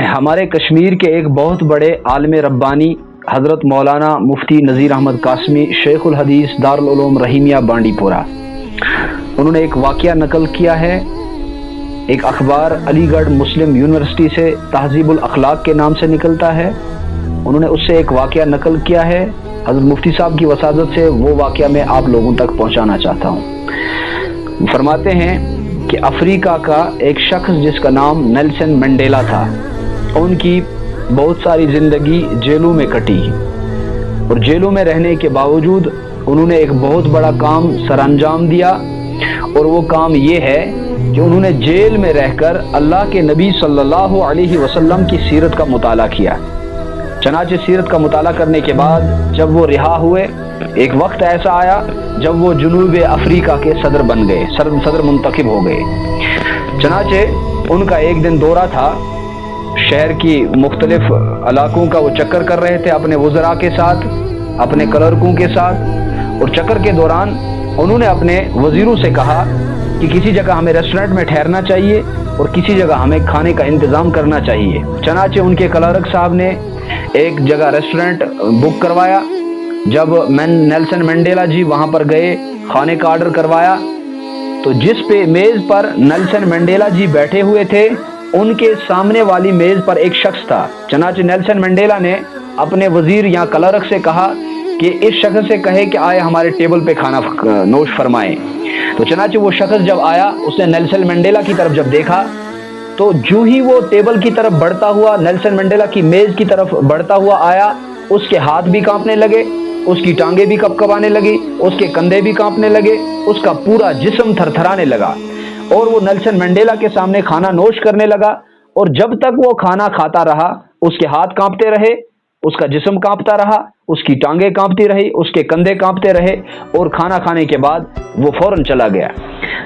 ہمارے کشمیر کے ایک بہت بڑے عالم ربانی حضرت مولانا مفتی نذیر احمد قاسمی شیخ الحدیث دارالعلوم رحیمیہ بانڈی پورہ، انہوں نے ایک واقعہ نقل کیا ہے۔ ایک اخبار علی گڑھ مسلم یونیورسٹی سے تہذیب الاخلاق کے نام سے نکلتا ہے، انہوں نے اس سے ایک واقعہ نقل کیا ہے۔ حضرت مفتی صاحب کی وساطت سے وہ واقعہ میں آپ لوگوں تک پہنچانا چاہتا ہوں۔ فرماتے ہیں کہ افریقہ کا ایک شخص جس کا نام نیلسن منڈیلا تھا، ان کی بہت ساری زندگی جیلوں میں کٹی، اور جیلوں میں رہنے کے باوجود انہوں نے ایک بہت بڑا کام سر انجام دیا، اور وہ کام یہ ہے کہ انہوں نے جیل میں رہ کر اللہ کے نبی صلی اللہ علیہ وسلم کی سیرت کا مطالعہ کیا۔ چنانچہ سیرت کا مطالعہ کرنے کے بعد جب وہ رہا ہوئے، ایک وقت ایسا آیا جب وہ جنوب افریقہ کے صدر بن گئے، صدر منتخب ہو گئے۔ چنانچہ ان کا ایک دن دورہ تھا، شہر کی مختلف علاقوں کا وہ چکر کر رہے تھے اپنے وزراء کے ساتھ، اپنے کلرکوں کے ساتھ، اور چکر کے دوران انہوں نے اپنے وزیروں سے کہا کہ کسی جگہ ہمیں ریسٹورنٹ میں ٹھہرنا چاہیے اور کسی جگہ ہمیں کھانے کا انتظام کرنا چاہیے۔ چنانچہ ان کے کلرک صاحب نے ایک جگہ ریسٹورنٹ بک کروایا۔ جب نیلسن منڈیلا جی وہاں پر گئے، کھانے کا آرڈر کروایا، تو جس پہ میز پر نیلسن منڈیلا جی بیٹھے ہوئے تھے، ان کے سامنے والی میز پر ایک شخص تھا۔ چنانچہ نیلسن منڈیلا نے اپنے وزیر یا کلرک سے کہا کہ اس شخص سے کہے کہ آئے ہمارے ٹیبل پہ کھانا نوش فرمائیں۔ تو چنانچہ وہ شخص جب آیا، اس نے نیلسن منڈیلا کی طرف جب دیکھا، تو جو ہی وہ ٹیبل کی طرف بڑھتا ہوا، نیلسن منڈیلا کی میز کی طرف بڑھتا ہوا آیا، اس کے ہاتھ بھی کانپنے لگے، اس کی ٹانگیں بھی کپکپانے لگی، اس کے کندھے بھی کانپنے لگے، اس کا پورا جسم تھرتھرانے لگا، اور وہ نیلسن منڈیلا کے سامنے کھانا نوش کرنے لگا۔ اور جب تک وہ کھانا کھاتا رہا، اس کے ہاتھ کانپتے رہے، اس کا جسم کانپتا رہا، اس کی ٹانگیں کانپتی رہی، اس کے کندھے کانپتے رہے، اور کھانا کھانے کے بعد وہ فوراً چلا گیا۔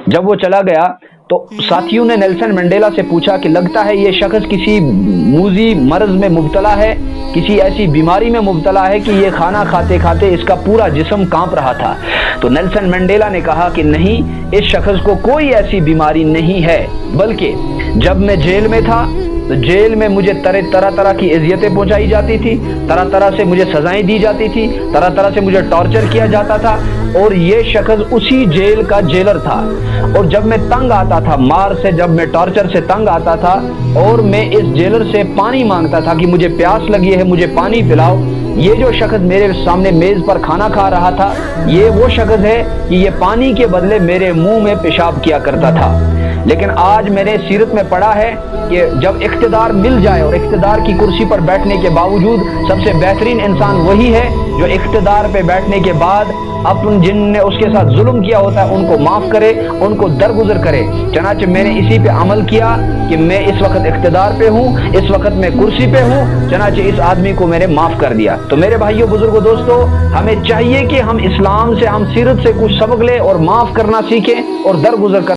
جب وہ چلا گیا تو ساتھیوں نے نیلسن منڈیلا سے پوچھا کہ لگتا ہے یہ شخص کسی موذی مرض میں مبتلا ہے، کسی ایسی بیماری میں مبتلا ہے کہ یہ کھانا کھاتے کھاتے اس کا پورا جسم کانپ رہا تھا۔ تو نیلسن منڈیلا نے کہا کہ نہیں، اس شخص کو کوئی ایسی بیماری نہیں ہے، بلکہ جب میں جیل میں تھا تو جیل میں مجھے طرح طرح کی اذیتیں پہنچائی جاتی تھی، طرح طرح سے مجھے سزائیں دی جاتی تھی، طرح طرح سے مجھے ٹارچر کیا جاتا تھا، اور یہ شخص اسی جیل کا جیلر تھا۔ اور جب میں تنگ آتا تھا مار سے، جب میں ٹارچر سے تنگ آتا تھا، اور میں اس جیلر سے پانی مانگتا تھا کہ مجھے پیاس لگی ہے، مجھے پانی پلاؤ، یہ جو شخص میرے سامنے میز پر کھانا کھا رہا تھا، یہ وہ شخص ہے کہ یہ پانی کے بدلے میرے منہ میں پیشاب کیا کرتا تھا۔ لیکن آج میں نے سیرت میں پڑھا ہے کہ جب اقتدار مل جائے اور اقتدار کی کرسی پر بیٹھنے کے باوجود سب سے بہترین انسان وہی ہے جو اقتدار پہ بیٹھنے کے بعد جن نے اس کے ساتھ ظلم کیا ہوتا ہے ان کو معاف کرے، ان کو درگزر کرے۔ چنانچہ میں نے اسی پہ عمل کیا کہ میں اس وقت اقتدار پہ ہوں، اس وقت میں کرسی پہ ہوں، چنانچہ اس آدمی کو میں نے معاف کر دیا۔ تو میرے بھائیوں، بزرگوں، دوستو، ہمیں چاہیے کہ ہم اسلام سے، ہم سیرت سے کچھ سبق لیں اور معاف کرنا سیکھیں اور درگزر کر